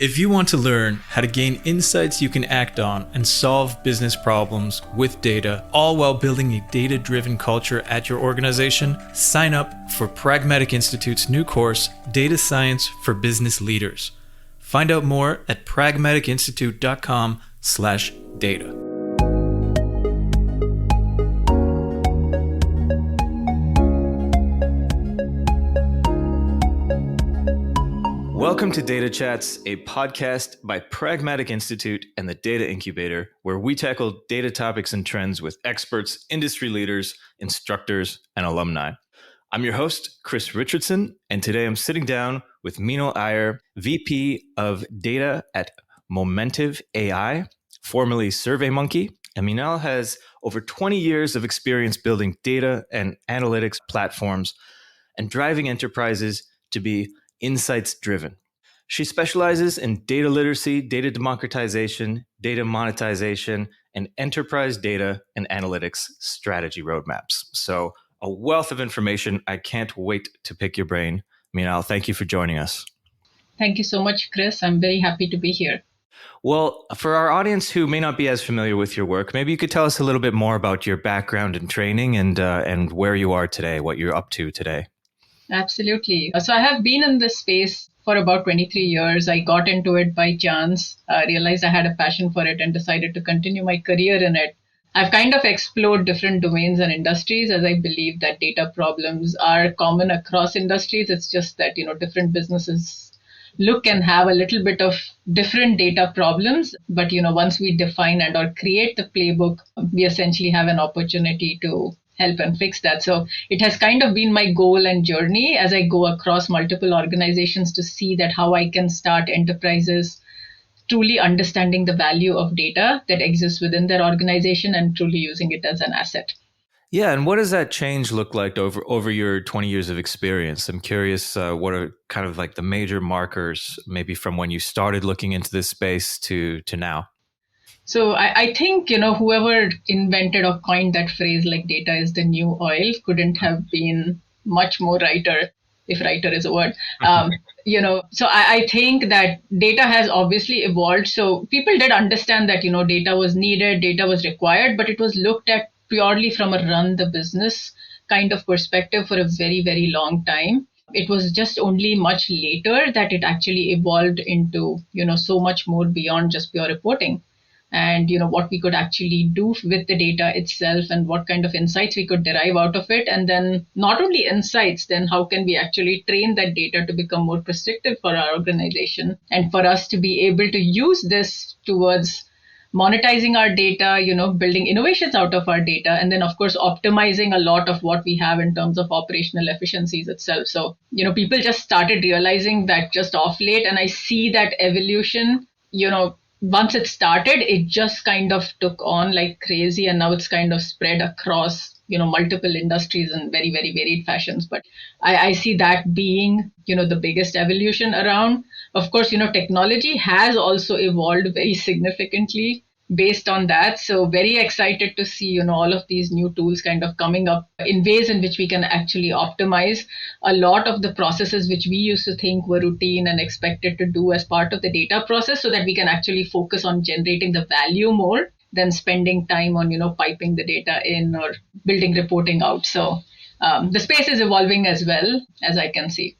If you want to learn how to gain insights you can act on and solve business problems with data, all while building a data-driven culture at your organization, sign up for Pragmatic Institute's new course, Data Science for Business Leaders. Find out more at pragmaticinstitute.com/data. Welcome to Data Chats, a podcast by Pragmatic Institute and the Data Incubator, where we tackle data topics and trends with experts, industry leaders, instructors, and alumni. I'm your host, Chris Richardson, and today I'm sitting down with Meenal Iyer, VP of Data at Momentive.ai, formerly SurveyMonkey. And Meenal has over 20 years of experience building data and analytics platforms and driving enterprises to be insights-driven. She specializes in data literacy, data democratization, data monetization, and enterprise data and analytics strategy roadmaps. So a wealth of information. I can't wait to pick your brain. Meenal, thank you for joining us. Thank you so much, Chris. I'm very happy to be here. Well, for our audience who may not be as familiar with your work, maybe you could tell us a little bit more about your background and training and where you are today, what you're up to today. Absolutely. So I have been in this space for about 23 years. I got into it by chance, realized I had a passion for it and decided to continue my career in it. I've kind of explored different domains and industries as I believe that data problems are common across industries. It's just that, different businesses look and have a little bit of different data problems. But, once we define and or create the playbook, we essentially have an opportunity to help and fix that. So it has kind of been my goal and journey as I go across multiple organizations to see that how I can start enterprises truly understanding the value of data that exists within their organization and truly using it as an asset. Yeah, and what does that change look like over your 20 years of experience? I'm curious, what are kind of like the major markers, maybe from when you started looking into this space to now? So I think, whoever invented or coined that phrase like data is the new oil couldn't have been much more righter, if righter is a word. So I think that data has obviously evolved. So people did understand that, data was needed, data was required, but it was looked at purely from a run the business kind of perspective for a very, very long time. It was just only much later that it actually evolved into, so much more beyond just pure reporting. And what we could actually do with the data itself and what kind of insights we could derive out of it. And then not only insights, then how can we actually train that data to become more prescriptive for our organization and for us to be able to use this towards monetizing our data, building innovations out of our data, and then of course optimizing a lot of what we have in terms of operational efficiencies itself. So people just started realizing that just off late, and I see that evolution, once it started, it just kind of took on like crazy, and now it's kind of spread across, multiple industries in very, very varied fashions. But I see that being, the biggest evolution around. Of course, technology has also evolved very significantly based on that. So very excited to see, all of these new tools kind of coming up in ways in which we can actually optimize a lot of the processes which we used to think were routine and expected to do as part of the data process, so that we can actually focus on generating the value more than spending time on, piping the data in or building reporting out. So the space is evolving as well, as I can see.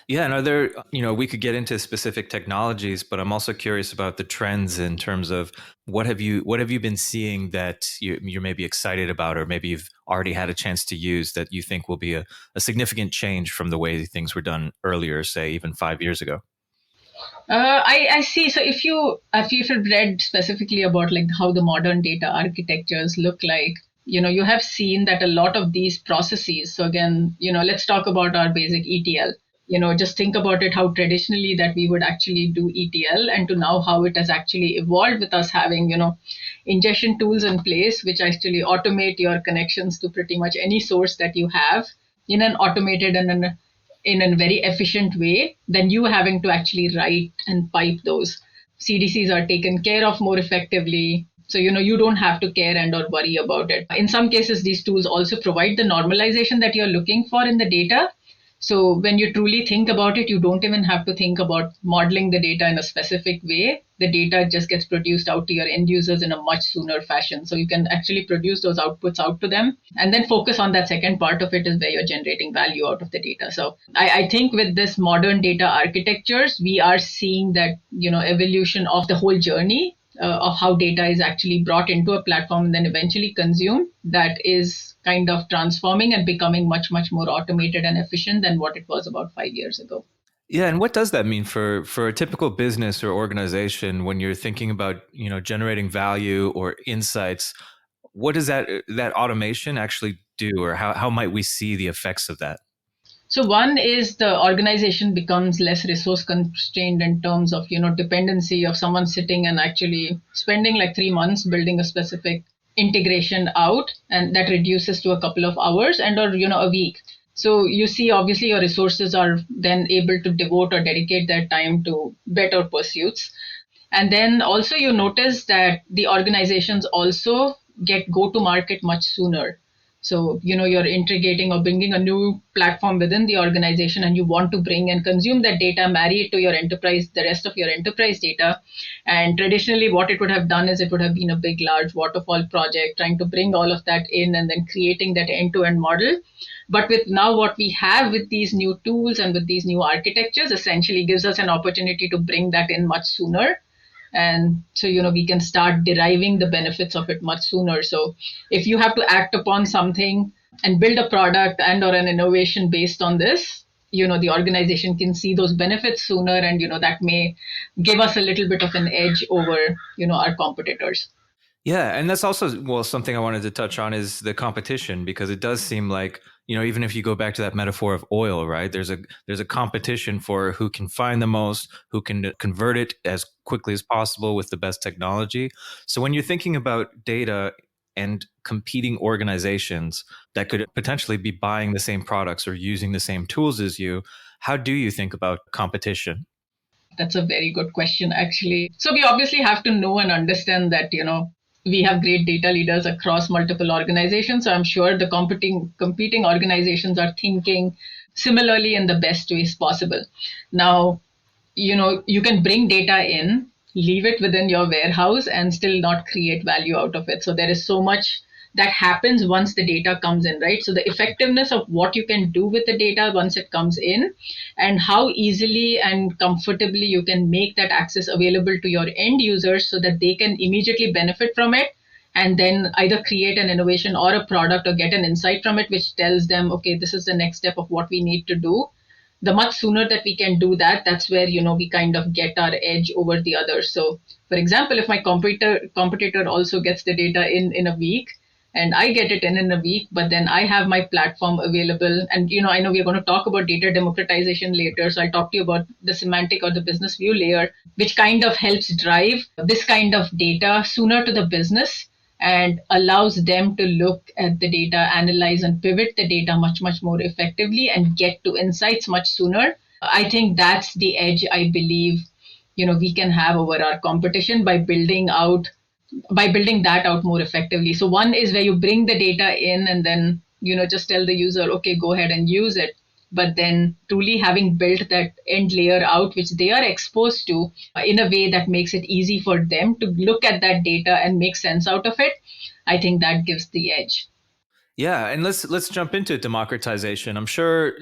Yeah, and are there, we could get into specific technologies, but I'm also curious about the trends in terms of what have you been seeing that you're maybe excited about, or maybe you've already had a chance to use that you think will be a significant change from the way things were done earlier, say even 5 years ago? I see. So if you've read specifically about like how the modern data architectures look like, you have seen that a lot of these processes. So again, let's talk about our basic ETL. Just think about it, how traditionally that we would actually do ETL, and to now how it has actually evolved with us having, ingestion tools in place, which actually automate your connections to pretty much any source that you have in an automated and in a very efficient way, than you having to actually write and pipe those. CDCs are taken care of more effectively. So, you don't have to care and or worry about it. In some cases, these tools also provide the normalization that you're looking for in the data. So when you truly think about it, you don't even have to think about modeling the data in a specific way. The data just gets produced out to your end users in a much sooner fashion. So you can actually produce those outputs out to them and then focus on that second part of it is where you're generating value out of the data. So I think with this modern data architectures, we are seeing that, evolution of the whole journey of how data is actually brought into a platform and then eventually consumed, that is kind of transforming and becoming much, much more automated and efficient than what it was about 5 years ago. Yeah, and what does that mean for a typical business or organization when you're thinking about, generating value or insights? What does that automation actually do, or how might we see the effects of that? So one is the organization becomes less resource constrained in terms of, dependency of someone sitting and actually spending like 3 months building a specific integration out, and that reduces to a couple of hours and or, a week. So you see, obviously your resources are then able to devote or dedicate their time to better pursuits. And then also you notice that the organizations also get go to market much sooner. So, you're integrating or bringing a new platform within the organization and you want to bring and consume that data, marry it to your enterprise, the rest of your enterprise data. And traditionally, what it would have done is it would have been a big, large waterfall project, trying to bring all of that in and then creating that end to end model. But with now what we have with these new tools and with these new architectures essentially gives us an opportunity to bring that in much sooner, and so we can start deriving the benefits of it much sooner. So if you have to act upon something and build a product and or an innovation based on this, the organization can see those benefits sooner, and that may give us a little bit of an edge over our competitors. Yeah, and that's also, well, something I wanted to touch on is the competition, because it does seem like, even if you go back to that metaphor of oil, right? There's a competition for who can find the most, who can convert it as quickly as possible with the best technology. So when you're thinking about data and competing organizations that could potentially be buying the same products or using the same tools as you, how do you think about competition? That's a very good question, actually. So we obviously have to know and understand that, we have great data leaders across multiple organizations. So I'm sure the competing organizations are thinking similarly in the best ways possible. Now, you can bring data in, leave it within your warehouse and still not create value out of it. So there is so much that happens once the data comes in, right? So the effectiveness of what you can do with the data once it comes in, and how easily and comfortably you can make that access available to your end users so that they can immediately benefit from it and then either create an innovation or a product or get an insight from it which tells them, okay, this is the next step of what we need to do. The much sooner that we can do that, that's where we kind of get our edge over the others. So for example, if my competitor also gets the data in a week and I get it in a week, but then I have my platform available, and I know we're going to talk about data democratization later, so I'll talk to you about the semantic or the business view layer, which kind of helps drive this kind of data sooner to the business and allows them to look at the data, analyze and pivot the data much, much more effectively and get to insights much sooner. I think that's the edge I believe, we can have over our competition by building that out more effectively. So one is where you bring the data in and then, just tell the user, okay, go ahead and use it. But then truly having built that end layer out, which they are exposed to in a way that makes it easy for them to look at that data and make sense out of it, I think that gives the edge. Yeah, and let's jump into democratization. I'm sure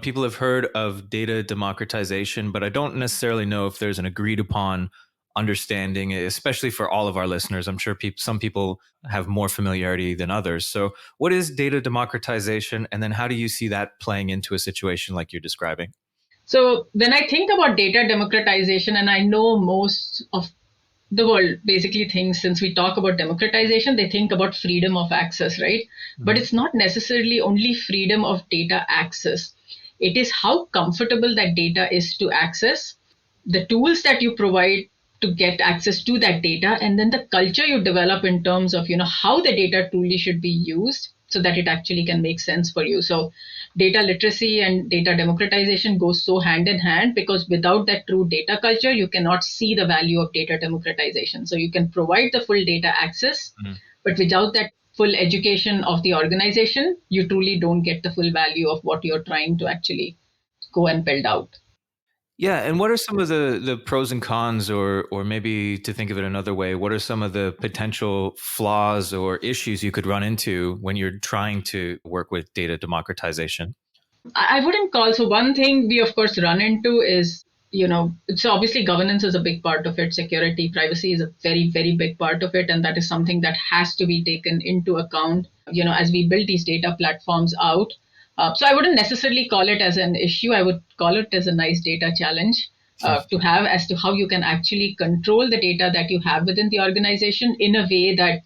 people have heard of data democratization, but I don't necessarily know if there's an agreed upon understanding, especially for all of our listeners. I'm sure some people have more familiarity than others. So, what is data democratization, and then how do you see that playing into a situation like you're describing? So when I think about data democratization, and I know most of the world basically thinks, since we talk about democratization, they think about freedom of access, right? Mm-hmm. But it's not necessarily only freedom of data access. It is how comfortable that data is to access, the tools that you provide to get access to that data, and then the culture you develop in terms of how the data truly should be used so that it actually can make sense for you. So data literacy and data democratization goes so hand in hand, because without that true data culture, you cannot see the value of data democratization. So you can provide the full data access, but without that full education of the organization, you truly don't get the full value of what you're trying to actually go and build out. Yeah, and what are some of the pros and cons, or maybe to think of it another way, what are some of the potential flaws or issues you could run into when you're trying to work with data democratization? I wouldn't call. So one thing we of course run into is, so obviously governance is a big part of it. Security, privacy is a very, very big part of it. And that is something that has to be taken into account, as we build these data platforms out. So I wouldn't necessarily call it as an issue. I would call it as a nice data challenge to have as to how you can actually control the data that you have within the organization in a way that,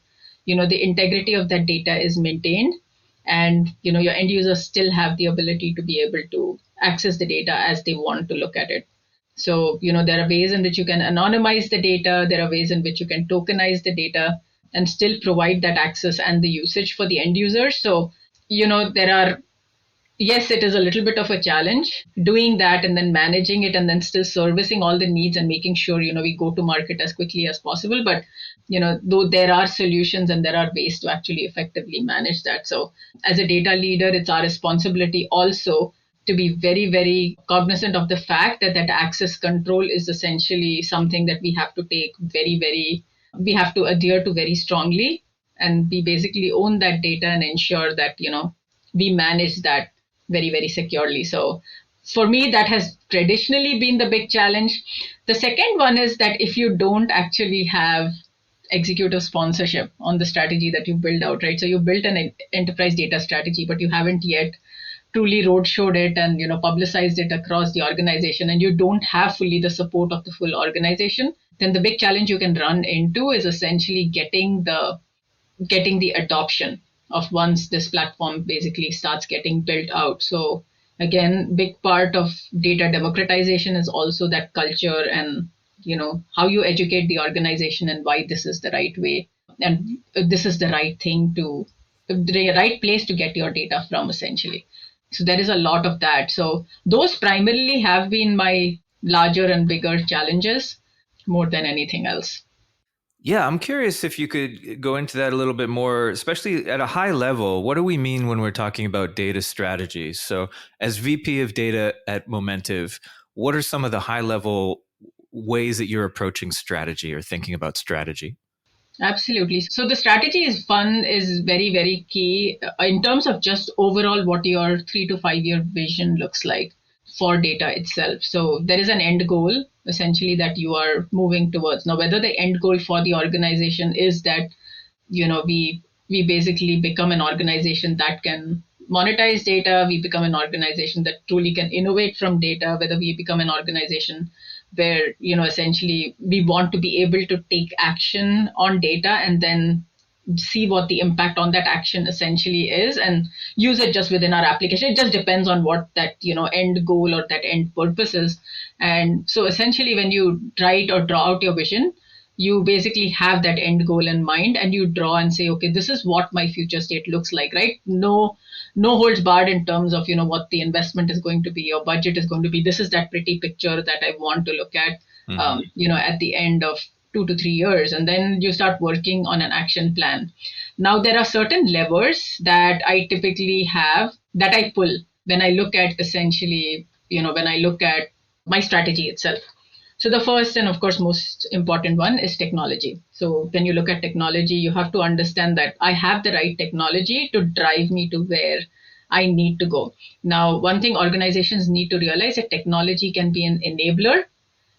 the integrity of that data is maintained, and your end users still have the ability to be able to access the data as they want to look at it. So there are ways in which you can anonymize the data, there are ways in which you can tokenize the data and still provide that access and the usage for the end user. So there are, yes, it is a little bit of a challenge doing that and then managing it and then still servicing all the needs and making sure, we go to market as quickly as possible. But, though there are solutions and there are ways to actually effectively manage that. So as a data leader, it's our responsibility also to be very, very cognizant of the fact that that access control is essentially something that we have to take very, very, we have to adhere to very strongly. And we basically own that data and ensure that, we manage that very, very securely. So for me, that has traditionally been the big challenge. The second one is that if you don't actually have executive sponsorship on the strategy that you build out, right? So you built an enterprise data strategy, but you haven't yet truly roadshowed it and publicized it across the organization, and you don't have fully the support of the full organization, then the big challenge you can run into is essentially getting the adoption of once this platform basically starts getting built out. So again, big part of data democratization is also that culture and how you educate the organization and why this is the right way and this is the right thing to the right place to get your data from, essentially. So there is a lot of that. So those primarily have been my larger and bigger challenges more than anything else. Yeah, I'm curious if you could go into that a little bit more, especially at a high level. What do we mean when we're talking about data strategies? So, as VP of data at Momentive, what are some of the high level ways that you're approaching strategy or thinking about strategy? Absolutely. So the strategy is very, very key in terms of just overall what your 3 to 5 year vision looks like for data itself. So there is an end goal essentially that you are moving towards. Now, whether the end goal for the organization is that, we basically become an organization that can monetize data, we become an organization that truly can innovate from data, whether we become an organization where essentially we want to be able to take action on data and then see what the impact on that action essentially is and use it just within our application. It just depends on what that end goal or that end purpose is. And so essentially when you write or draw out your vision, you basically have that end goal in mind and you draw and say, okay, this is what my future state looks like, right? No holds barred in terms of what the investment is going to be, your budget is going to be. This is that pretty picture that I want to look at at the end of 2 to 3 years, and then you start working on an action plan. Now there are certain levers that I typically have that I pull when I look at essentially when I look at my strategy itself. So the first and of course most important one is technology. So when you look at technology, you have to understand that I have the right technology to drive me to where I need to go. Now, one thing organizations need to realize that technology can be an enabler,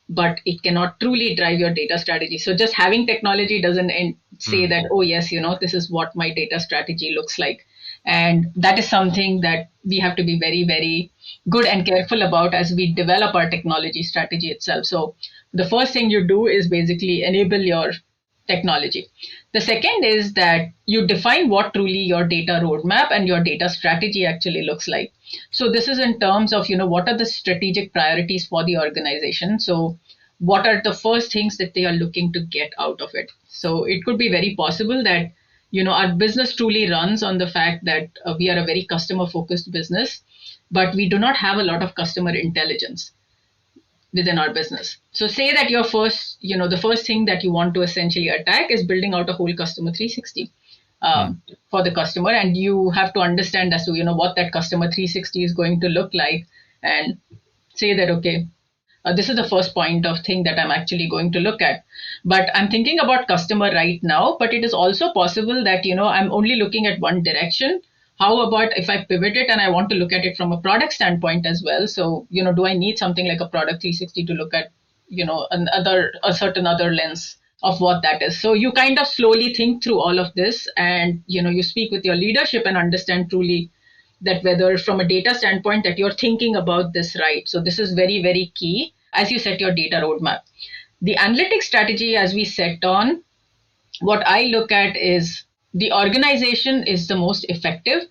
but it cannot truly drive your data strategy. So just having technology doesn't say that, oh yes, this is what my data strategy looks like. And that is something that we have to be very, very good and careful about as we develop our technology strategy itself. So the first thing you do is basically enable your technology. The second is that you define what truly your data roadmap and your data strategy actually looks like. So this is in terms of, what are the strategic priorities for the organization? So what are the first things that they are looking to get out of it? So it could be very possible that, our business truly runs on the fact that we are a very customer focused business, but we do not have a lot of customer intelligence within our business. So say that your first, the first thing that you want to essentially attack is building out a whole customer 360 for the customer. And you have to understand as to, what that customer 360 is going to look like and say that, okay, this is the first point of thing that I'm actually going to look at. But I'm thinking about customer right now, but it is also possible that, I'm only looking at one direction. How about if I pivot it and I want to look at it from a product standpoint as well? So, do I need something like a product 360 to look at, a certain other lens of what that is? So you kind of slowly think through all of this, and, you speak with your leadership and understand truly that whether from a data standpoint that you're thinking about this right. So this is very, very key as you set your data roadmap. The analytics strategy, as we set on, what I look at is the organization is the most effective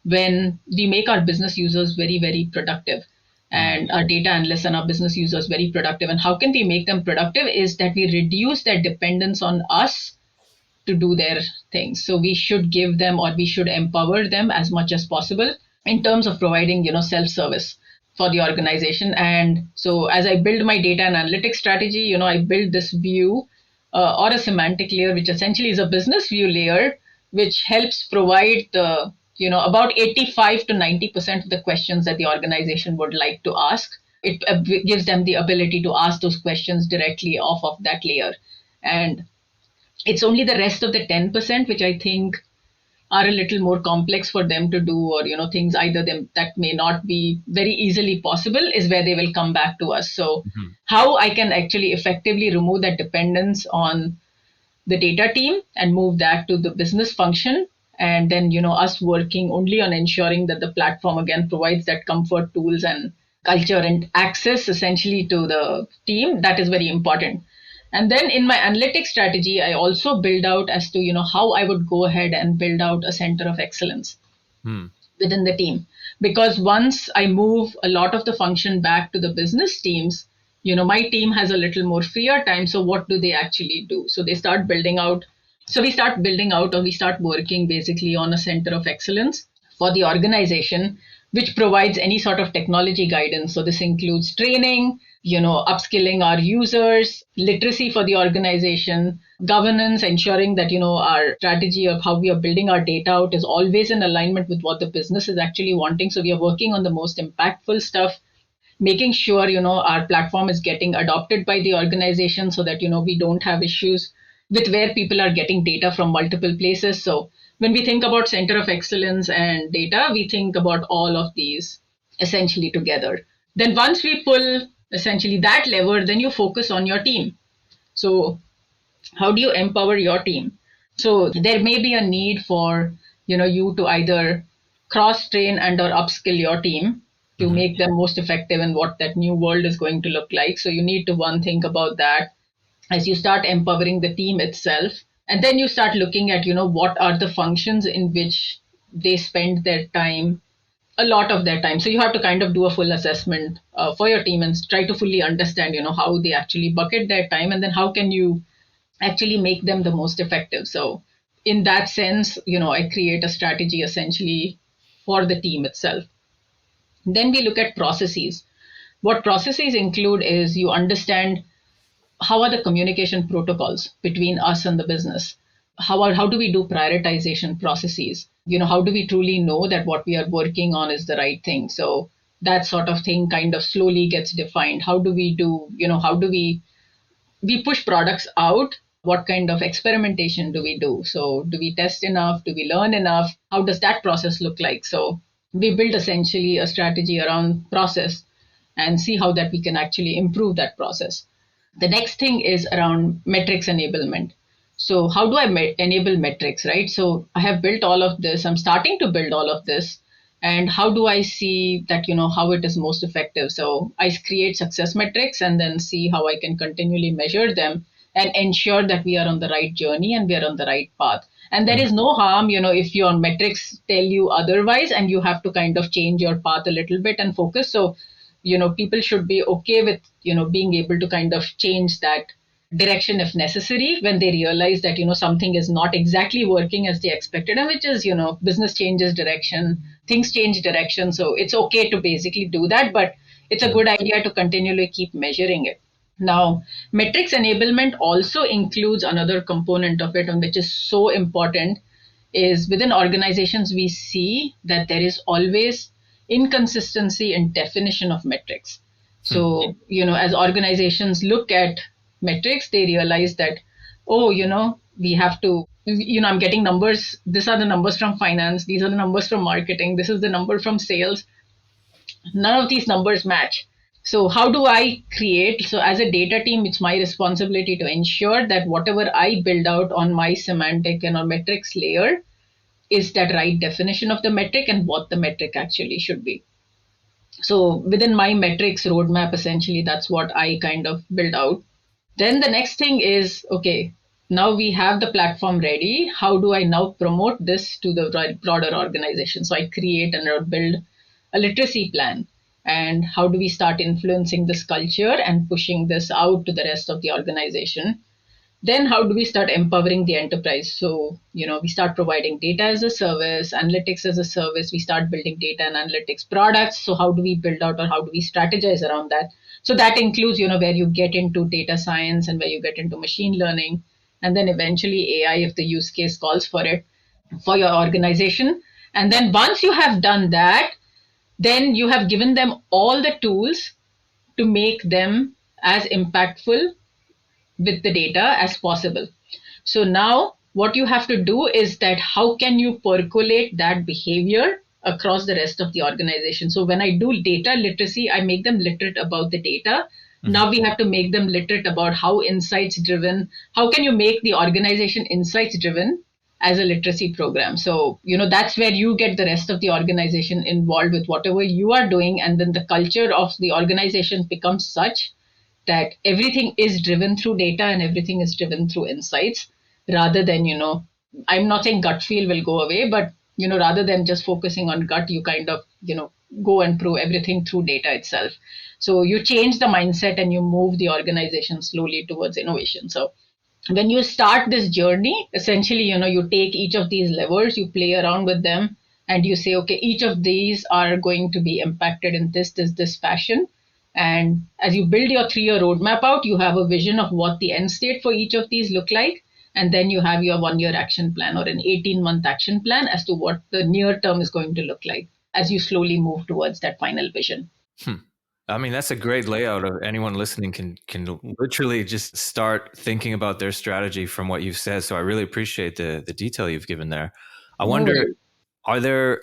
when we make our business users very, very productive, and our data analysts and our business users very productive. And how can we make them productive is that we reduce their dependence on us to do their things. So we should give them, or we should empower them as much as possible in terms of providing, self-service for the organization. And so as I build my data and analytics strategy, I build this view or a semantic layer, which essentially is a business view layer, which helps provide the, about 85 to 90% of the questions that the organization would like to ask. It gives them the ability to ask those questions directly off of that layer. And it's only the rest of the 10%, which I think are a little more complex for them to do, or, things either them that may not be very easily possible, is where they will come back to us. So how I can actually effectively remove that dependence on the data team and move that to the business function. And then, us working only on ensuring that the platform again provides that comfort, tools, and culture and access essentially to the team. That is very important. And then in my analytics strategy, I also build out as to, how I would go ahead and build out a center of excellence within the team. Because once I move a lot of the function back to the business teams, my team has a little more freer time. So what do they actually do? So they start building out. So we start building out, or we start working basically on a center of excellence for the organization, which provides any sort of technology guidance. So this includes training, upskilling our users, literacy for the organization, governance, ensuring that, our strategy of how we are building our data out is always in alignment with what the business is actually wanting. So we are working on the most impactful stuff, making sure, our platform is getting adopted by the organization so that, we don't have issues with where people are getting data from multiple places. So when we think about center of excellence and data, we think about all of these essentially together. Then once we pull essentially that lever, then you focus on your team. So how do you empower your team? So there may be a need for, you to either cross train and or upskill your team to make them most effective in what that new world is going to look like. So you need to think about that as you start empowering the team itself. And then you start looking at, what are the functions in which they spend their time, a lot of their time. So you have to kind of do a full assessment for your team and try to fully understand, how they actually bucket their time, and then how can you actually make them the most effective. So in that sense, I create a strategy essentially for the team itself. Then we look at processes. What processes include is you understand how are the communication protocols between us and the business. How do we do prioritization processes? How do we truly know that what we are working on is the right thing? So that sort of thing kind of slowly gets defined. How do we do, how do we push products out? What kind of experimentation do we do? So do we test enough? Do we learn enough? How does that process look like? So we build essentially a strategy around process and see how that we can actually improve that process. The next thing is around metrics enablement. So how do I enable metrics, right? So I have built all of this. I'm starting to build all of this. And how do I see that, how it is most effective? So I create success metrics and then see how I can continually measure them and ensure that we are on the right journey and we are on the right path. And there is no harm, if your metrics tell you otherwise and you have to kind of change your path a little bit and focus. So, people should be okay with, being able to kind of change that direction if necessary when they realize that, something is not exactly working as they expected, and which is, business changes direction, things change direction. So it's okay to basically do that, but it's a good idea to continually keep measuring it. Now, metrics enablement also includes another component of it, and which is so important, is within organizations, we see that there is always inconsistency in definition of metrics. So, as organizations look at metrics, they realize that, oh, we have to, I'm getting numbers. These are the numbers from finance. These are the numbers from marketing. This is the number from sales. None of these numbers match. So how do I create? So as a data team, it's my responsibility to ensure that whatever I build out on my semantic and or metrics layer is that right definition of the metric and what the metric actually should be. So within my metrics roadmap, essentially, that's what I kind of build out. Then the next thing is, okay, now we have the platform ready. How do I now promote this to the broader organization? So I create and build a literacy plan. And how do we start influencing this culture and pushing this out to the rest of the organization? Then how do we start empowering the enterprise? So, we start providing data as a service, analytics as a service. We start building data and analytics products. So how do we build out or how do we strategize around that? So that includes, where you get into data science and where you get into machine learning, and then eventually AI if the use case calls for it for your organization. And then once you have done that, then you have given them all the tools to make them as impactful with the data as possible. So now what you have to do is that how can you percolate that behavior across the rest of the organization? So when I do data literacy, I make them literate about the data. Now we have to make them literate about how insights driven, how can you make the organization insights driven as a literacy program. So, that's where you get the rest of the organization involved with whatever you are doing. And then the culture of the organization becomes such that everything is driven through data and everything is driven through insights rather than, I'm not saying gut feel will go away, but, rather than just focusing on gut, you kind of, go and prove everything through data itself. So you change the mindset and you move the organization slowly towards innovation. So when you start this journey, essentially, you take each of these levers, you play around with them, and you say, okay, each of these are going to be impacted in this fashion. And as you build your 3-year roadmap out, you have a vision of what the end state for each of these look like. And then you have your 1-year action plan or an 18-month action plan as to what the near term is going to look like as you slowly move towards that final vision. I mean, that's a great layout. Of anyone listening can literally just start thinking about their strategy from what you've said. So I really appreciate the detail you've given there. I wonder, are there,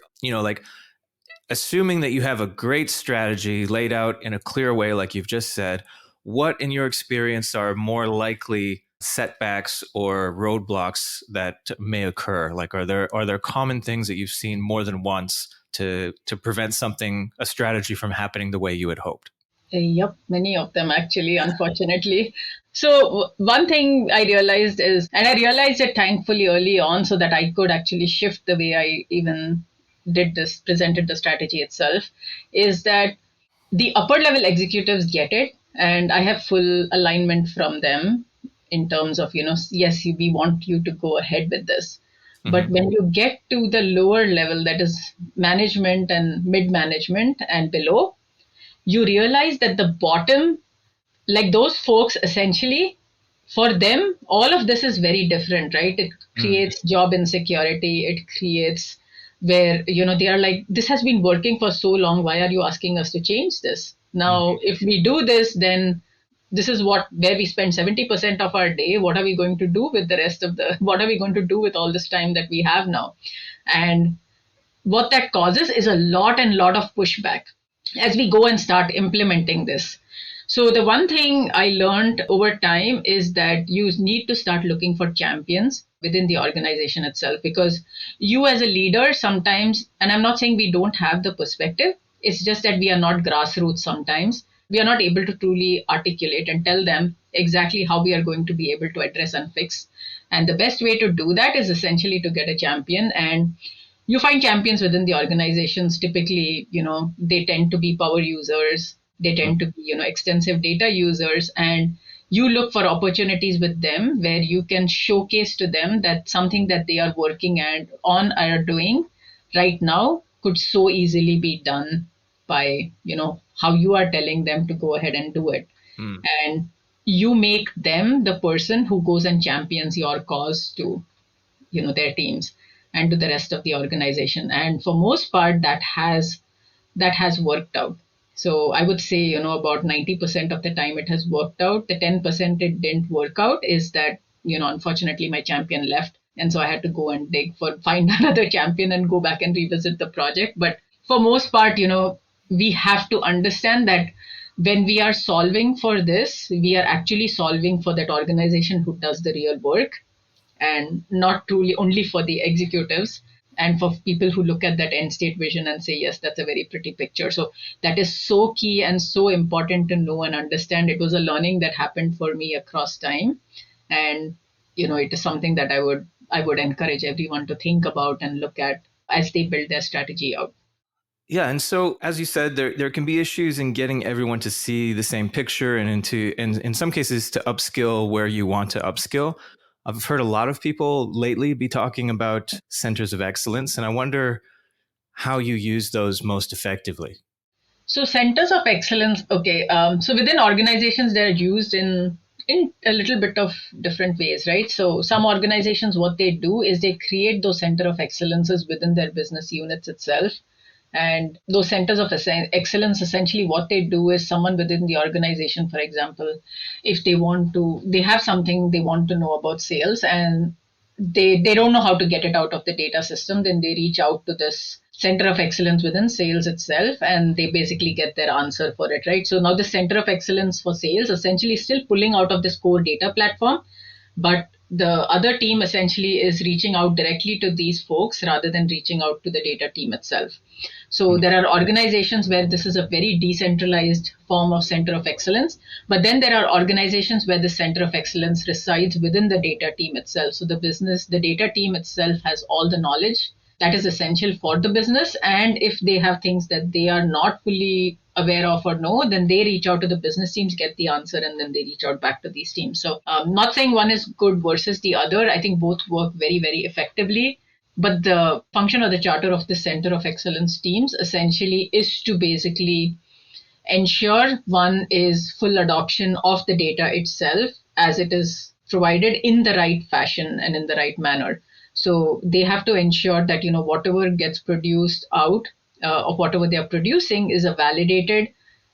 assuming that you have a great strategy laid out in a clear way, like you've just said, what in your experience are more likely setbacks or roadblocks that may occur? Like, are there common things that you've seen more than once to prevent a strategy from happening the way you had hoped? Yep, many of them actually, unfortunately. So one thing I realized is, and I realized it thankfully early on so that I could actually shift the way I even presented the strategy itself, is that the upper level executives get it. And I have full alignment from them in terms of, yes, we want you to go ahead with this. But when you get to the lower level, that is management and mid-management and below, you realize that the bottom, like those folks, essentially, for them, all of this is very different, right? It creates job insecurity. It creates where, they are like, this has been working for so long. Why are you asking us to change this? Now, if we do this, then this is where we spend 70% of our day. What are we going to do with what are we going to do with all this time that we have now? And what that causes is a lot of pushback as we go and start implementing this. So the one thing I learned over time is that you need to start looking for champions within the organization itself, because you as a leader sometimes, and I'm not saying we don't have the perspective, it's just that we are not grassroots sometimes. We are not able to truly articulate and tell them exactly how we are going to be able to address and fix. And the best way to do that is essentially to get a champion. And you find champions within the organizations. Typically, they tend to be power users. They tend to be, extensive data users. And you look for opportunities with them where you can showcase to them that something that they are working on or doing right now could so easily be done by, how you are telling them to go ahead and do it. And you make them the person who goes and champions your cause to, their teams and to the rest of the organization. And for most part, that has that has worked out. So I would say, about 90% of the time it has worked out. The 10% it didn't work out is that, unfortunately my champion left. And so I had to go and find another champion and go back and revisit the project. But for most part, we have to understand that when we are solving for this, we are actually solving for that organization who does the real work, and not truly only for the executives and for people who look at that end state vision and say, yes, that's a very pretty picture. So that is so key and so important to know and understand. It was a learning that happened for me across time. And, it is something that I would encourage everyone to think about and look at as they build their strategy out. Yeah, and so as you said, there can be issues in getting everyone to see the same picture and in some cases to upskill where you want to upskill. I've heard a lot of people lately be talking about centers of excellence, and I wonder how you use those most effectively. So centers of excellence, okay. So within organizations, they're used in a little bit of different ways, right? So some organizations, what they do is they create those center of excellences within their business units itself. And those centers of excellence, essentially what they do is someone within the organization, for example, if they have something they want to know about sales, and they don't know how to get it out of the data system, then they reach out to this center of excellence within sales itself, and they basically get their answer for it, right? So now the center of excellence for sales essentially is still pulling out of this core data platform, but the other team essentially is reaching out directly to these folks rather than reaching out to the data team itself. So there are organizations where this is a very decentralized form of center of excellence, but then there are organizations where the center of excellence resides within the data team itself. So the data team itself has all the knowledge that is essential for the business. And if they have things that they are not fully aware of or know, then they reach out to the business teams, get the answer, and then they reach out back to these teams. So not saying one is good versus the other. I think both work very, very effectively. But the function or the charter of the Center of Excellence teams essentially is to basically ensure one is full adoption of the data itself as it is provided in the right fashion and in the right manner. So they have to ensure that whatever gets produced out or whatever they are producing is a validated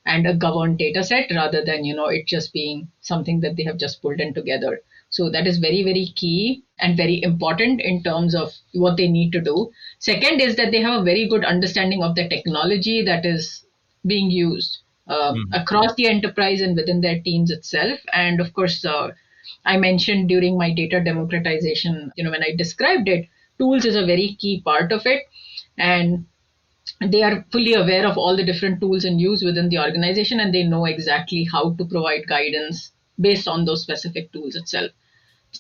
and a governed data set rather than it just being something that they have just pulled in together. So that is very, very key and very important in terms of what they need to do. Second is that they have a very good understanding of the technology that is being used across the enterprise and within their teams itself. And of course, I mentioned during my data democratization, when I described it, tools is a very key part of it. And they are fully aware of all the different tools in use within the organization, and they know exactly how to provide guidance based on those specific tools itself.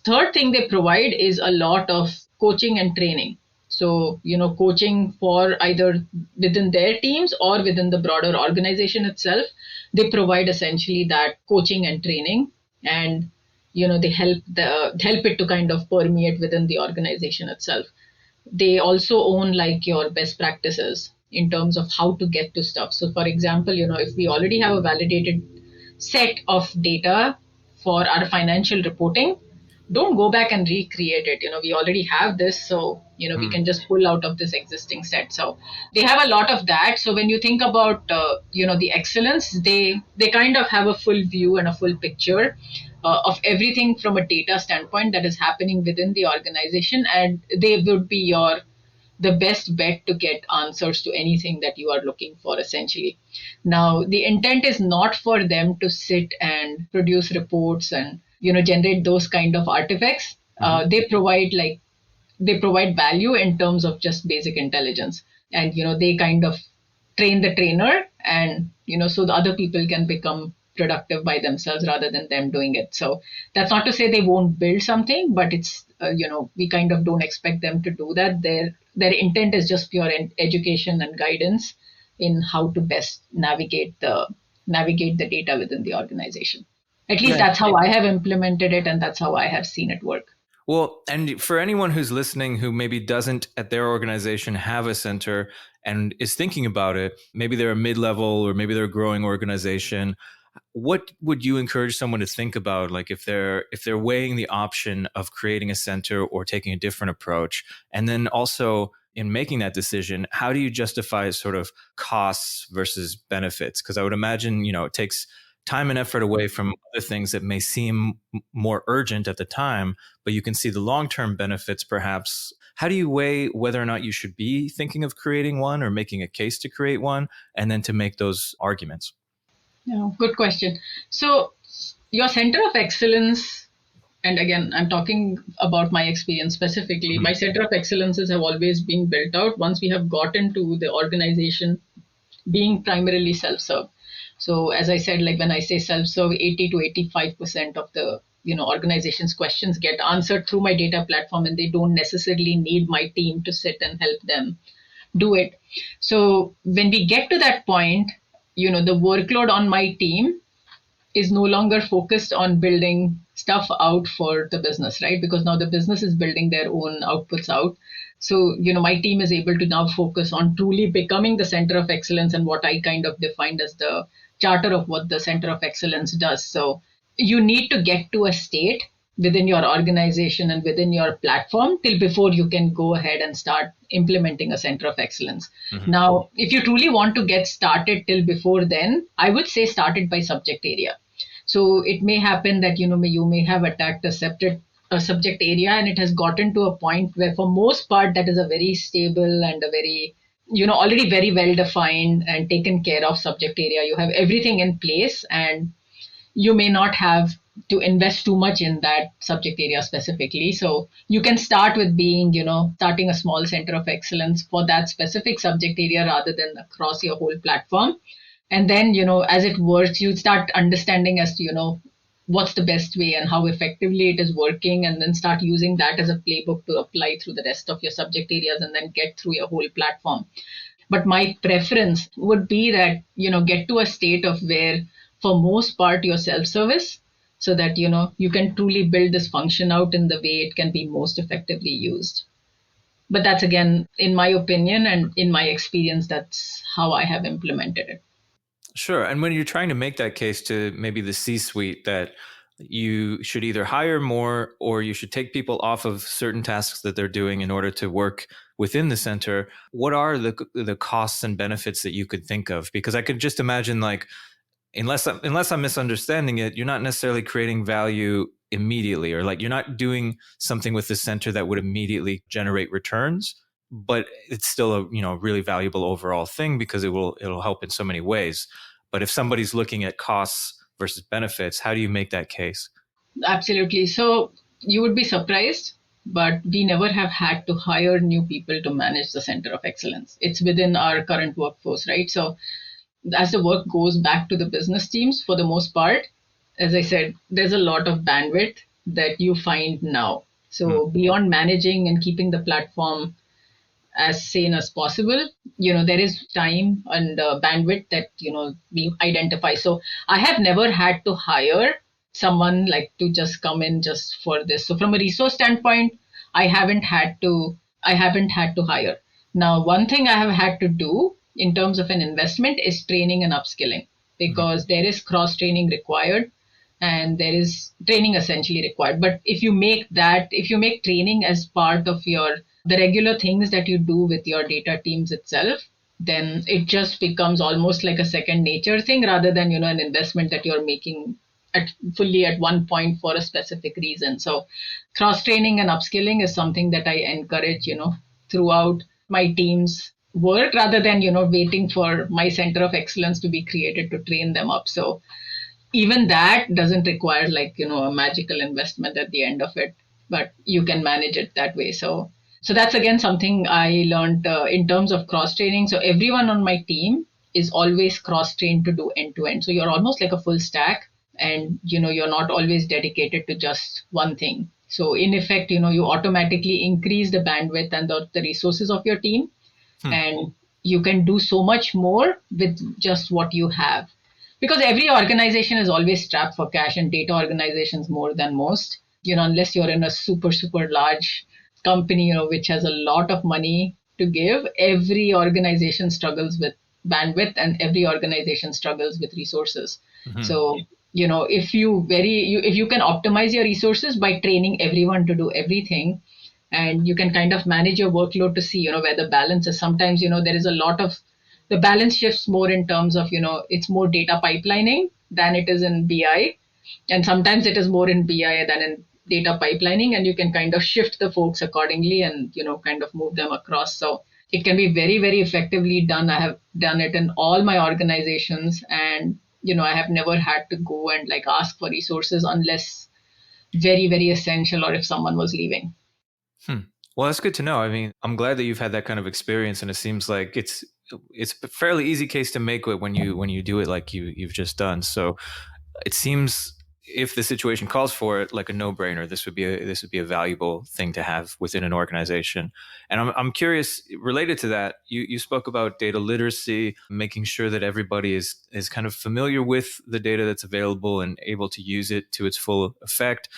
Third thing they provide is a lot of coaching and training. So, coaching for either within their teams or within the broader organization itself. They provide essentially that coaching and training, and they help it to kind of permeate within the organization itself. They also own like your best practices in terms of how to get to stuff. So for example, if we already have a validated set of data for our financial reporting, don't go back and recreate it. We already have this, so we can just pull out of this existing set. So they have a lot of that. So when you think about the excellence, they kind of have a full view and a full picture of everything from a data standpoint that is happening within the organization, and they would be the best bet to get answers to anything that you are looking for, essentially. Now, the intent is not for them to sit and produce reports and generate those kind of artifacts. They provide value in terms of just basic intelligence, and they kind of train the trainer, and so the other people can become productive by themselves rather than them doing it. So that's not to say they won't build something, but it's we kind of don't expect them to do that. Their intent is just pure education and guidance in how to best navigate the data within the organization. At least Yeah. that's how I have implemented it, and that's how I have seen it work. Well, and for anyone who's listening who maybe doesn't at their organization have a center and is thinking about it, maybe they're a mid-level or maybe they're a growing organization, what would you encourage someone to think about, like if they're weighing the option of creating a center or taking a different approach? And then also, in making that decision, how do you justify sort of costs versus benefits? Because I would imagine, it takes time and effort away from other things that may seem more urgent at the time, but you can see the long-term benefits perhaps. How do you weigh whether or not you should be thinking of creating one or making a case to create one, and then to make those arguments? Yeah, good question. So your center of excellence, and again, I'm talking about my experience specifically. My center of excellences have always been built out once we have gotten to the organization being primarily self-serve. So as I said, like when I say self-serve, 80 to 85% of the organization's questions get answered through my data platform, and they don't necessarily need my team to sit and help them do it. So when we get to that point, the workload on my team is no longer focused on building stuff out for the business, right? Because now the business is building their own outputs out. So, my team is able to now focus on truly becoming the center of excellence and what I kind of defined as the charter of what the center of excellence does. So you need to get to a state within your organization and within your platform till before you can go ahead and start implementing a center of excellence. Now, if you truly want to get started till before then, I would say start it by subject area. So it may happen that you may have attacked a subject area, and it has gotten to a point where for most part that is a very stable and a very already very well defined and taken care of subject area. You have everything in place, and you may not have to invest too much in that subject area specifically. So you can start with being, starting a small center of excellence for that specific subject area rather than across your whole platform. And then, as it works, you start understanding as to, what's the best way and how effectively it is working, and then start using that as a playbook to apply through the rest of your subject areas and then get through your whole platform. But my preference would be that, get to a state of where, for most part, you're self-service, so that, you can truly build this function out in the way it can be most effectively used. But that's, again, in my opinion and in my experience, that's how I have implemented it. Sure. And when you're trying to make that case to maybe the C-suite that you should either hire more or you should take people off of certain tasks that they're doing in order to work within the center, what are the costs and benefits that you could think of? Because I could just imagine, like, unless I'm misunderstanding it, you're not necessarily creating value immediately, or like you're not doing something with the center that would immediately generate returns, but it's still a really valuable overall thing because it'll help in so many ways. But if somebody's looking at costs versus benefits, how do you make that case? Absolutely. So you would be surprised, but we never have had to hire new people to manage the center of excellence. It's within our current workforce, right? So as the work goes back to the business teams, for the most part, as I said, there's a lot of bandwidth that you find now. So beyond managing and keeping the platform as sane as possible, there is time and bandwidth that, we identify. So I have never had to hire someone like to just come in just for this. So from a resource standpoint, I haven't had to hire. Now, one thing I have had to do in terms of an investment is training and upskilling, because there is cross training required and there is training essentially required. But if you make training as part of the regular things that you do with your data teams itself, then it just becomes almost like a second nature thing rather than, an investment that you're making fully at one point for a specific reason. So cross training and upskilling is something that I encourage, throughout my team's work rather than, waiting for my center of excellence to be created to train them up. So even that doesn't require a magical investment at the end of it, but you can manage it that way. So that's again something I learned in terms of cross training. So everyone on my team is always cross trained to do end to end. So you're almost like a full stack, and you're not always dedicated to just one thing. So in effect, you automatically increase the bandwidth and the resources of your team, and you can do so much more with just what you have. Because every organization is always strapped for cash, and data organizations more than most, unless you're in a super, super large company, which has a lot of money to give. Every organization struggles with bandwidth and every organization struggles with resources. So, if you can optimize your resources by training everyone to do everything, and you can kind of manage your workload to see, where the balance is. Sometimes, there is a lot of, the balance shifts more in terms of, it's more data pipelining than it is in BI. And sometimes it is more in BI than in data pipelining, and you can kind of shift the folks accordingly and, kind of move them across. So it can be very, very effectively done. I have done it in all my organizations, and, I have never had to go and like ask for resources unless very, very essential or if someone was leaving. Hmm. Well, that's good to know. I mean, I'm glad that you've had that kind of experience, and it seems like it's a fairly easy case to make it when you do it like you've just done. So it seems, if the situation calls for it, like a no-brainer. This would be a valuable thing to have within an organization. And I'm curious, related to that, you spoke about data literacy, making sure that everybody is kind of familiar with the data that's available and able to use it to its full effect.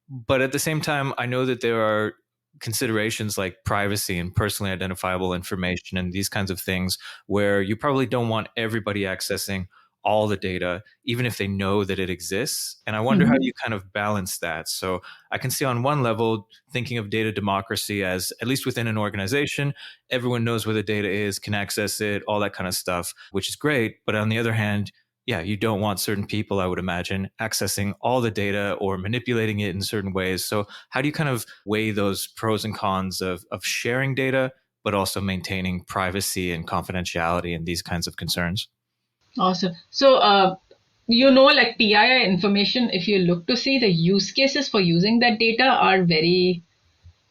But at the same time, I know that there are considerations like privacy and personally identifiable information and these kinds of things where you probably don't want everybody accessing all the data, even if they know that it exists. And I wonder how Mhm. you kind of balance that. So I can see on one level, thinking of data democracy as, at least within an organization, everyone knows where the data is, can access it, all that kind of stuff, which is great. But on the other hand, yeah, you don't want certain people, I would imagine, accessing all the data or manipulating it in certain ways. So how do you kind of weigh those pros and cons of sharing data, but also maintaining privacy and confidentiality and these kinds of concerns? Awesome. So, like PII information, if you look to see, the use cases for using that data are very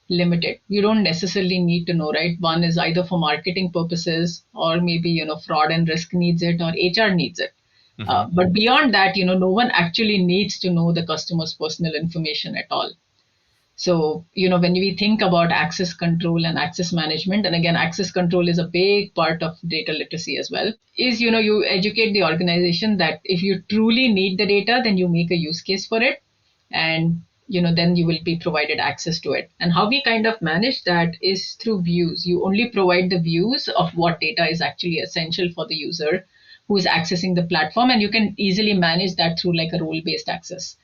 limited. You don't necessarily need to know, right? One is either for marketing purposes, or maybe, fraud and risk needs it, or HR needs it. Mm-hmm. But beyond that, no one actually needs to know the customer's personal information at all. So, when we think about access control and access management, and again, access control is a big part of data literacy as well, is, you educate the organization that if you truly need the data, then you make a use case for it. And, then you will be provided access to it. And how we kind of manage that is through views. You only provide the views of what data is actually essential for the user who is accessing the platform. And you can easily manage that through like a role based access.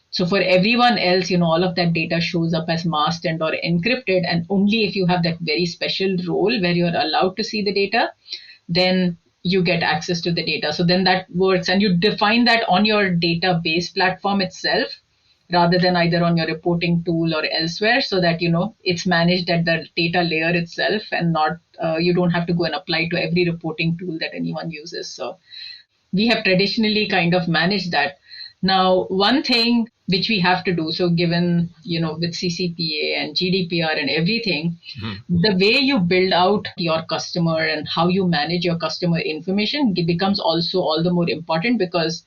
So for everyone else, all of that data shows up as masked and or encrypted. And only if you have that very special role where you're allowed to see the data, then you get access to the data. So then that works. And you define that on your database platform itself rather than either on your reporting tool or elsewhere, so that, it's managed at the data layer itself, and not, you don't have to go and apply to every reporting tool that anyone uses. So we have traditionally kind of managed that. Now, one thing which we have to do, so given, with CCPA and GDPR and everything, Mm-hmm. the way you build out your customer and how you manage your customer information becomes also all the more important, because,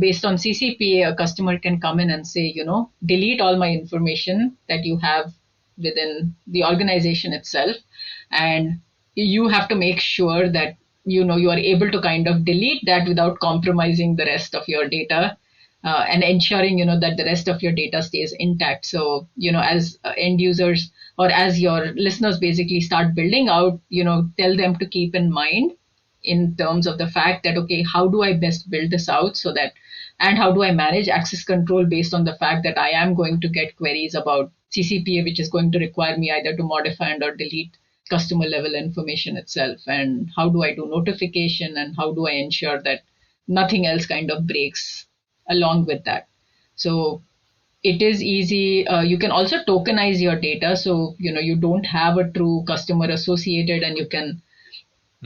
based on CCPA, a customer can come in and say, delete all my information that you have within the organization itself. And you have to make sure that, you are able to kind of delete that without compromising the rest of your data, and ensuring, that the rest of your data stays intact. So, as end users or as your listeners basically start building out, tell them to keep in mind in terms of the fact that, okay, how do I best build this out so that, and how do I manage access control based on the fact that I am going to get queries about CCPA, which is going to require me either to modify and or delete customer level information itself. And how do I do notification, and how do I ensure that nothing else kind of breaks along with that. So it is easy. You can also tokenize your data. So, you don't have a true customer associated, and you can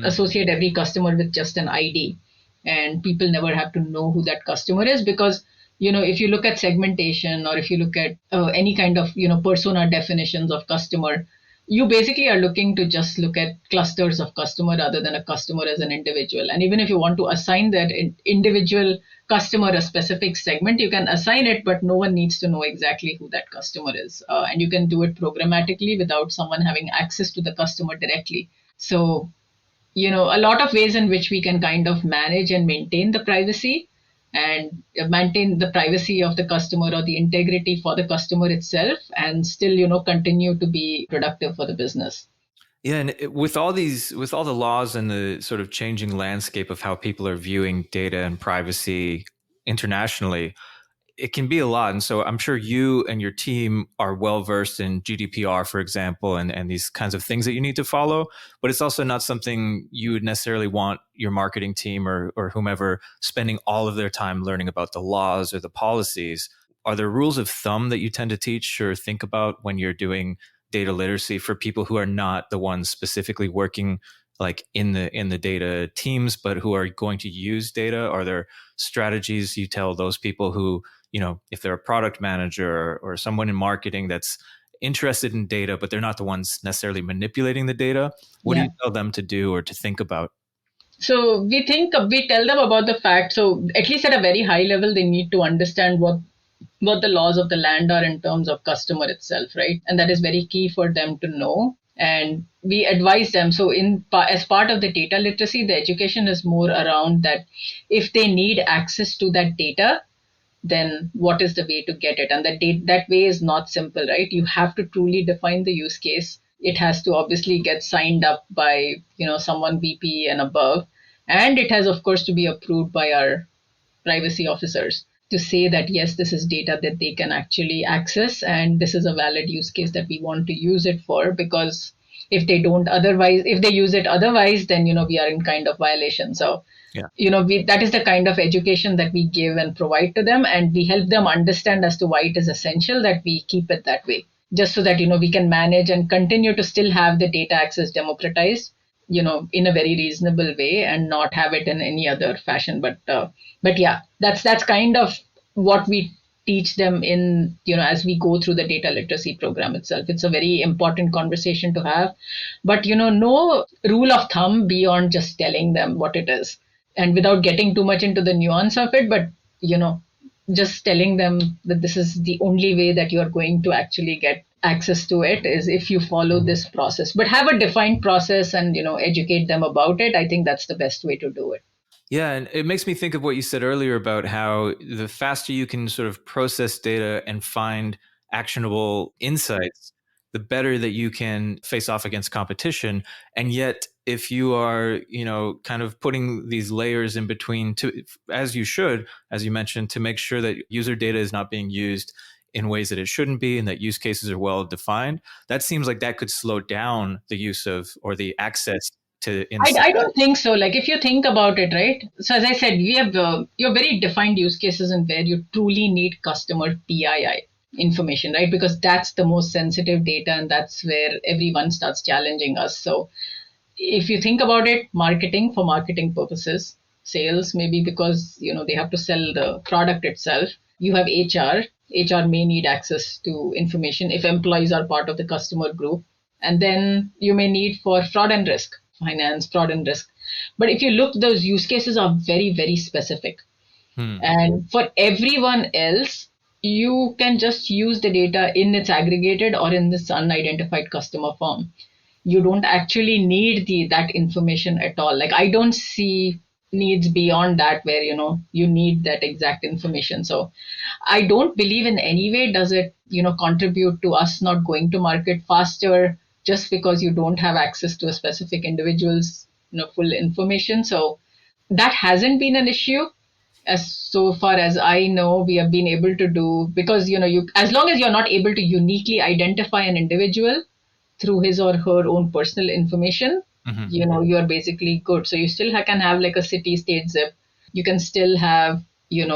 associate every customer with just an ID, and people never have to know who that customer is. Because, if you look at segmentation, or if you look at any kind of, persona definitions of customer, you basically are looking to just look at clusters of customer rather than a customer as an individual. And even if you want to assign that individual customer a specific segment, you can assign it, but no one needs to know exactly who that customer is. And you can do it programmatically without someone having access to the customer directly. So, a lot of ways in which we can kind of manage and maintain the privacy, and maintain the privacy of the customer or the integrity for the customer itself, and still, continue to be productive for the business. Yeah, and with all the laws and the sort of changing landscape of how people are viewing data and privacy internationally, it can be a lot. And so I'm sure you and your team are well versed in GDPR, for example, and these kinds of things that you need to follow. But it's also not something you would necessarily want your marketing team or whomever spending all of their time learning about the laws or the policies. Are there rules of thumb that you tend to teach or think about when you're doing data literacy for people who are not the ones specifically working like in the data teams, but who are going to use data? Are there strategies you tell those people who, if they're a product manager or someone in marketing that's interested in data, but they're not the ones necessarily manipulating the data? What do Yeah. you tell them to do or to think about? So we tell them about the fact. So at least at a very high level, they need to understand what the laws of the land are in terms of customer itself, right? And that is very key for them to know. And we advise them. So as part of the data literacy, the education is more around that if they need access to that data, then what is the way to get it? And that way is not simple, right? You have to truly define the use case. It has to obviously get signed up by someone VP and above, and it has of course to be approved by our privacy officers to say that yes, this is data that they can actually access, and this is a valid use case that we want to use it for. Because if they use it otherwise, then we are in kind of violation. So Yeah. that is the kind of education that we give and provide to them, and we help them understand as to why it is essential that we keep it that way, just so that we can manage and continue to still have the data access democratized, in a very reasonable way, and not have it in any other fashion. But yeah, that's kind of what we teach them in as we go through the data literacy program itself. It's a very important conversation to have, but no rule of thumb beyond just telling them what it is, and without getting too much into the nuance of it. But just telling them that this is the only way that you're going to actually get access to it is if you follow this process, but have a defined process and educate them about it. I think that's the best way to do it. Yeah, and it makes me think of what you said earlier about how the faster you can sort of process data and find actionable insights, the better that you can face off against competition. And yet, if you are, kind of putting these layers in between to, as you should, as you mentioned, to make sure that user data is not being used in ways that it shouldn't be and that use cases are well defined, that seems like that could slow down the use of or the access to insight. I don't think so. Like, if you think about it, right? So as I said, we have your very defined use cases and where you truly need customer PII information, right? Because that's the most sensitive data, and that's where everyone starts challenging us. So if you think about it, marketing for marketing purposes, sales maybe because they have to sell the product itself. You have HR. HR may need access to information if employees are part of the customer group. And then you may need for fraud and risk, finance, fraud and risk. But if you look, those use cases are very, very specific. And for everyone else, you can just use the data in its aggregated or in this unidentified customer form. You don't actually need that information at all. Like, I don't see needs beyond that where you need that exact information. So I don't believe in any way does it contribute to us not going to market faster just because you don't have access to a specific individual's full information. So that hasn't been an issue. As so far as I know, we have been able to do, because you, as long as you're not able to uniquely identify an individual through his or her own personal information, you're basically good. So you still can have like a city state zip. You can still have, you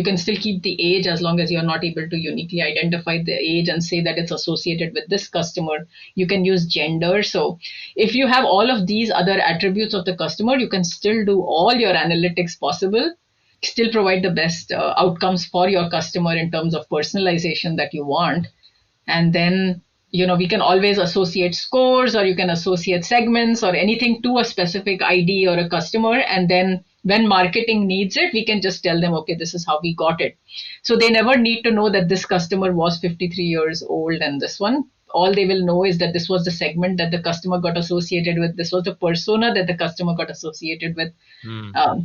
can still keep the age as long as you're not able to uniquely identify the age and say that it's associated with this customer. You can use gender. So if you have all of these other attributes of the customer, you can still do all your analytics possible, still provide the best outcomes for your customer in terms of personalization that you want. And then we can always associate scores, or you can associate segments or anything to a specific ID or a customer. And then when marketing needs it, we can just tell them, okay, this is how we got it. So they never need to know that this customer was 53 years old and this one. All they will know is that this was the segment that the customer got associated with. This was the persona that the customer got associated with.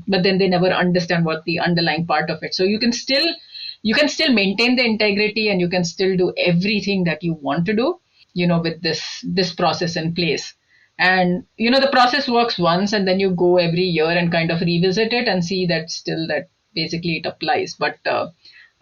But then they never understand what the underlying part of it. So you can still maintain the integrity, and you can still do everything that you want to do, with this process in place. And the process works once, and then you go every year and kind of revisit it and see that still that basically it applies. But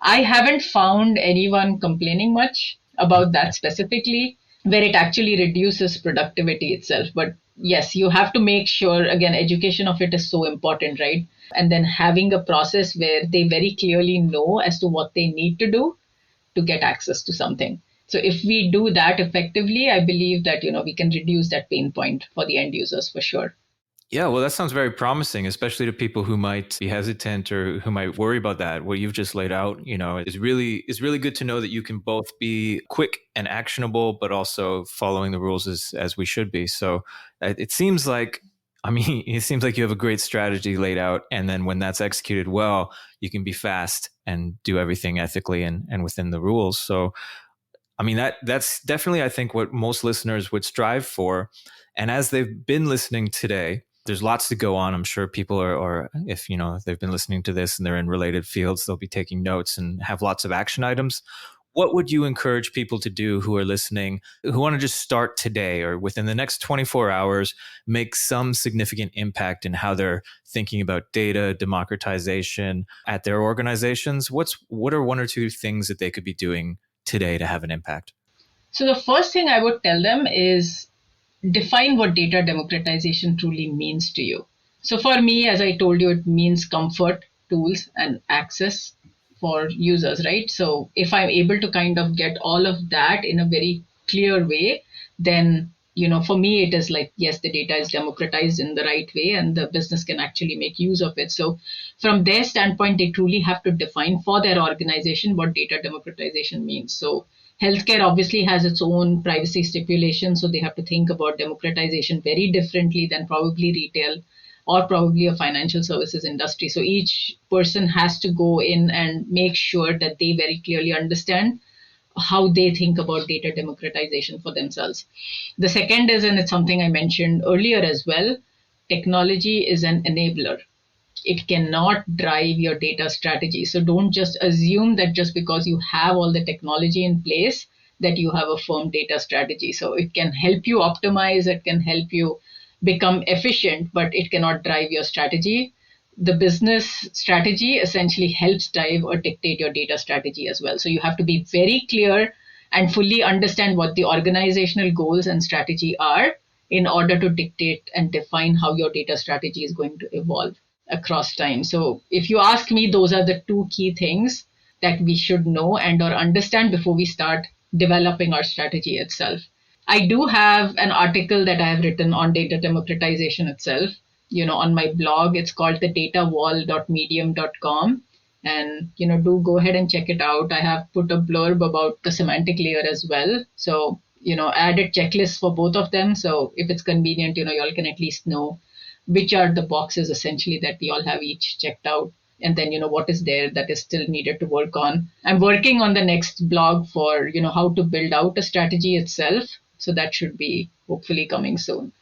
I haven't found anyone complaining much about that specifically, where it actually reduces productivity itself. But yes, you have to make sure, again, education of it is so important, right? And then having a process where they very clearly know as to what they need to do to get access to something. So if we do that effectively, I believe that, we can reduce that pain point for the end users for sure. Yeah, well, that sounds very promising, especially to people who might be hesitant or who might worry about that. What you've just laid out, is really good to know that you can both be quick and actionable, but also following the rules as we should be. So it seems like, I mean, it seems like you have a great strategy laid out, and then when that's executed well, you can be fast and do everything ethically and within the rules. So I mean, that's definitely, I think, what most listeners would strive for. And as they've been listening today, there's lots to go on. I'm sure people are, or if if they've been listening to this and they're in related fields, they'll be taking notes and have lots of action items. What would you encourage people to do who are listening, who want to just start today or within the next 24 hours, make some significant impact in how they're thinking about data democratization at their organizations? What are one or two things that they could be doing today to have an impact? So the first thing I would tell them is define what data democratization truly means to you. So for me, as I told you, it means comfort, tools, and access for users, right? So if I'm able to kind of get all of that in a very clear way, then for me it is like, yes, the data is democratized in the right way and the business can actually make use of it. So from their standpoint, they truly have to define for their organization what data democratization means. So healthcare obviously has its own privacy stipulations, so they have to think about democratization very differently than probably retail or probably a financial services industry. So each person has to go in and make sure that they very clearly understand how they think about data democratization for themselves. The second is, and it's something I mentioned earlier as well, technology is an enabler. It cannot drive your data strategy. So don't just assume that just because you have all the technology in place that you have a firm data strategy. So it can help you optimize, it can help you become efficient, but it cannot drive your strategy. The business strategy essentially helps drive or dictate your data strategy as well. So you have to be very clear and fully understand what the organizational goals and strategy are in order to dictate and define how your data strategy is going to evolve across time. So if you ask me, those are the two key things that we should know and or understand before we start developing our strategy itself. I do have an article that I have written on data democratization itself. On my blog, it's called the datawall.medium.com. And, do go ahead and check it out. I have put a blurb about the semantic layer as well. So, added checklists for both of them. So if it's convenient, you all can at least know which are the boxes essentially that we all have each checked out. And then, what is there that is still needed to work on. I'm working on the next blog for, how to build out a strategy itself. So that should be hopefully coming soon.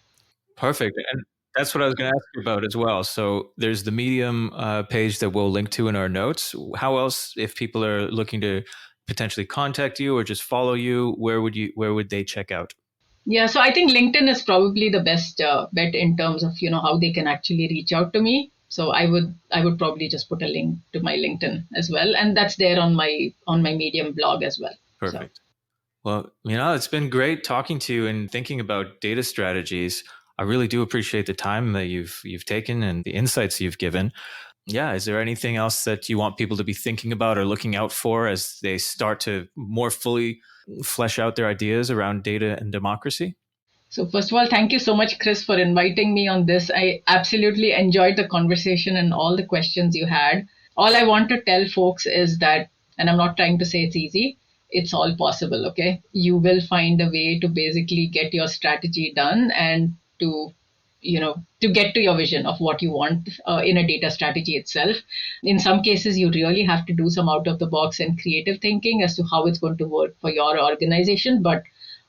Perfect. And that's what I was going to ask you about as well. So there's the Medium page that we'll link to in our notes. How else, if people are looking to potentially contact you or just follow you, where would they check out? Yeah, so I think LinkedIn is probably the best bet in terms of how they can actually reach out to me. So I would probably just put a link to my LinkedIn as well, and that's there on my Medium blog as well. So Perfect. Well, it's been great talking to you and thinking about data strategies. I really do appreciate the time that you've taken and the insights you've given. Yeah, is there anything else that you want people to be thinking about or looking out for as they start to more fully flesh out their ideas around data and democracy? So first of all, thank you so much, Chris, for inviting me on this. I absolutely enjoyed the conversation and all the questions you had. All I want to tell folks is that, and I'm not trying to say it's easy, it's all possible, okay? You will find a way to basically get your strategy done and to get to your vision of what you want in a data strategy itself. In some cases, you really have to do some out of the box and creative thinking as to how it's going to work for your organization. But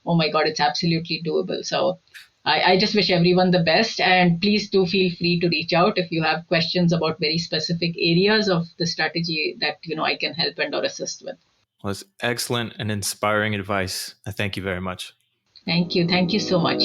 oh my God, it's absolutely doable. So I just wish everyone the best. And please do feel free to reach out if you have questions about very specific areas of the strategy that I can help and or assist with. Well, it's excellent and inspiring advice. I thank you very much. Thank you. Thank you so much.